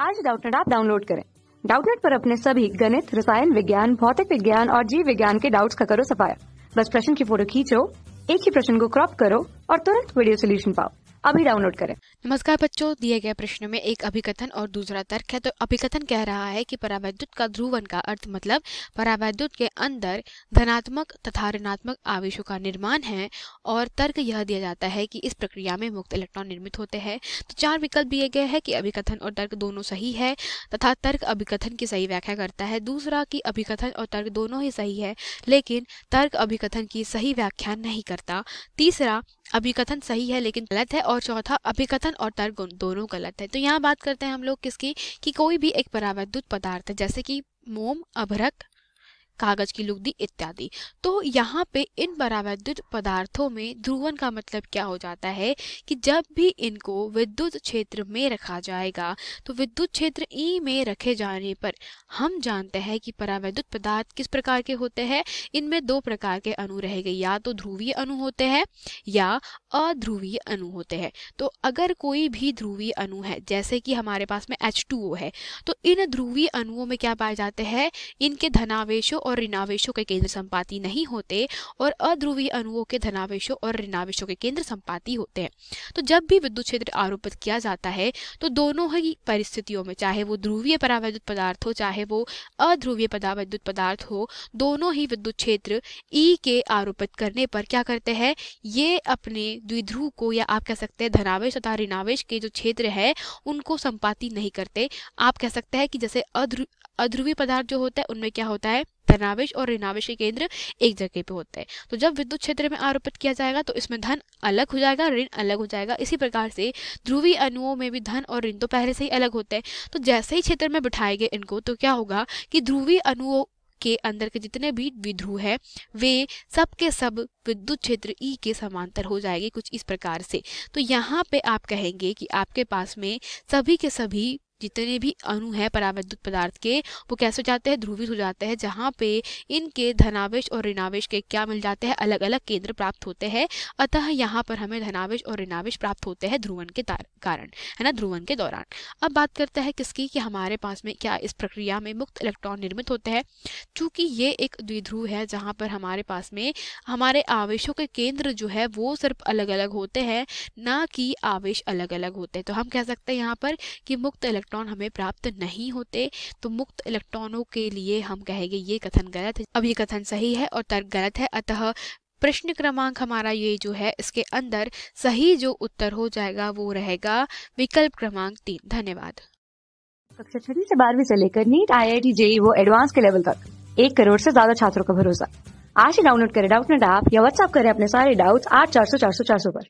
आज Doubtnut app download करें। Doubtnut पर अपने सभी गणित, रसायन विज्ञान, भौतिक विज्ञान और जीव विज्ञान के डाउट्स का करो सफाया। बस प्रश्न की फोटो खींचो, एक ही प्रश्न को क्रॉप करो और तुरंत वीडियो सोल्यूशन पाओ। अभी डाउनलोड करें। नमस्कार बच्चों, दिए गए प्रश्न में एक अभिकथन और दूसरा तर्क है। तो अभिकथन कह रहा है कि परावैद्युत का ध्रुवण का अर्थ मतलब परावैद्युत के अंदर धनात्मक तथा ऋणात्मक आवेशों का निर्माण है, और तर्क यह दिया जाता है कि इस प्रक्रिया में मुक्त इलेक्ट्रॉन निर्मित होते हैं। तो चार विकल्प दिए गए हैं कि अभिकथन और तर्क दोनों सही है तथा तर्क अभिकथन की सही व्याख्या करता है। दूसरा कि अभिकथन और तर्क दोनों ही सही है लेकिन तर्क अभिकथन की सही व्याख्या नहीं करता। तीसरा, अभिकथन सही है लेकिन गलत है। और चौथा, अभिकथन और तर्क दोनों गलत है। तो यहाँ बात करते हैं हम लोग किसकी, कि कोई भी एक परावैद्युत पदार्थ है जैसे कि मोम, अभ्रक, कागज की लुगदी इत्यादि। तो यहाँ पे इन परावैद्युत पदार्थों में ध्रुवण का मतलब क्या हो जाता है कि जब भी इनको विद्युत क्षेत्र में रखा जाएगा तो विद्युत क्षेत्र ई में रखे जाने पर हम जानते हैं कि परावैद्युत पदार्थ किस प्रकार के होते हैं। इनमें दो प्रकार के अणु रहेंगे, या तो ध्रुवीय अणु होते हैं या अध्रुवीय अणु होते हैं। तो अगर कोई भी ध्रुवीय अणु है जैसे कि हमारे पास में H2O है, तो इन ध्रुवीय अणुओं में क्या पाए जाते हैं, इनके धनावेशों और ऋणावेशों के केंद्र संपाती नहीं होते, और अध्रुवीय अणुओं के धनावेशों और ऋणावेशों के केंद्र संपाती होते हैं। तो जब भी विद्युत क्षेत्र आरोपित किया जाता है तो दोनों ही परिस्थितियों में, चाहे वो ध्रुवीय परावैद्युत पदार्थ हो चाहे वो अध्रुवीय परावैद्युत पदार्थ हो, दोनों ही विद्युत क्षेत्र ई के आरोपित करने पर क्या करते हैं, ये अपने द्विध्रुव को, या आप कह सकते हैं धनावेश तथा ऋणावेश के जो क्षेत्र है उनको संपाती नहीं करते। आप कह सकते हैं कि जैसे अध्रुवीय पदार्थ जो होता है उनमें क्या होता है, धनावेश और ऋणावेश के केंद्र एक जगह पे होते हैं। तो जब विद्युत क्षेत्र में आरोपित किया जाएगा तो इसमें धन अलग हो जाएगा, ऋण अलग हो जाएगा। इसी प्रकार से ध्रुवीय अणुओं में भी धन और ऋण तो पहले से ही अलग होते हैं। तो जैसे ही क्षेत्र में बिठाएंगे इनको तो क्या होगा कि ध्रुवीय अणुओं के अंदर के जितने भी द्विध्रुव है वे सब के सब विद्युत क्षेत्र ई के समांतर हो जाएंगे, कुछ इस प्रकार से। तो यहाँ पे आप कहेंगे कि आपके पास में सभी के सभी जितने भी अणु हैं परावैद्युत पदार्थ के वो कैसे हो जाते हैं, ध्रुवित हो जाते हैं, जहाँ पे इनके धनावेश और ऋणावेश के क्या मिल जाते हैं, अलग अलग केंद्र प्राप्त होते हैं। अतः यहाँ पर हमें धनावेश और ऋणावेश प्राप्त होते हैं ध्रुवण के कारण, है ना, ध्रुवण के दौरान। अब बात करते हैं किसकी, कि हमारे पास में क्या इस प्रक्रिया में मुक्त इलेक्ट्रॉन निर्मित होते हैं। चूंकि ये एक द्विध्रुव है जहाँ पर हमारे पास में हमारे आवेशों के केंद्र जो है वो सिर्फ अलग अलग होते हैं, ना कि आवेश अलग अलग होते हैं। तो हम कह सकते हैं यहाँ पर कि मुक्त इलेक्ट्रॉन हमें प्राप्त नहीं होते। तो मुक्त इलेक्ट्रॉनों के लिए हम कहेंगे ये कथन गलत है। अब ये कथन सही है और तर्क गलत है। अतः प्रश्न क्रमांक हमारा ये जो है इसके अंदर सही जो उत्तर हो जाएगा वो रहेगा विकल्प क्रमांक 3। धन्यवाद। कक्षा 6 से 12वीं से लेकर नीट, IIT, JEE वो एडवांस के लेवल तक 1 करोड़ से ज्यादा छात्रों का भरोसा। आज ही डाउनलोड करें डाउटनेट ऐप या व्हाट्सएप करें अपने सारे डाउट्स 8400 400 400 पर।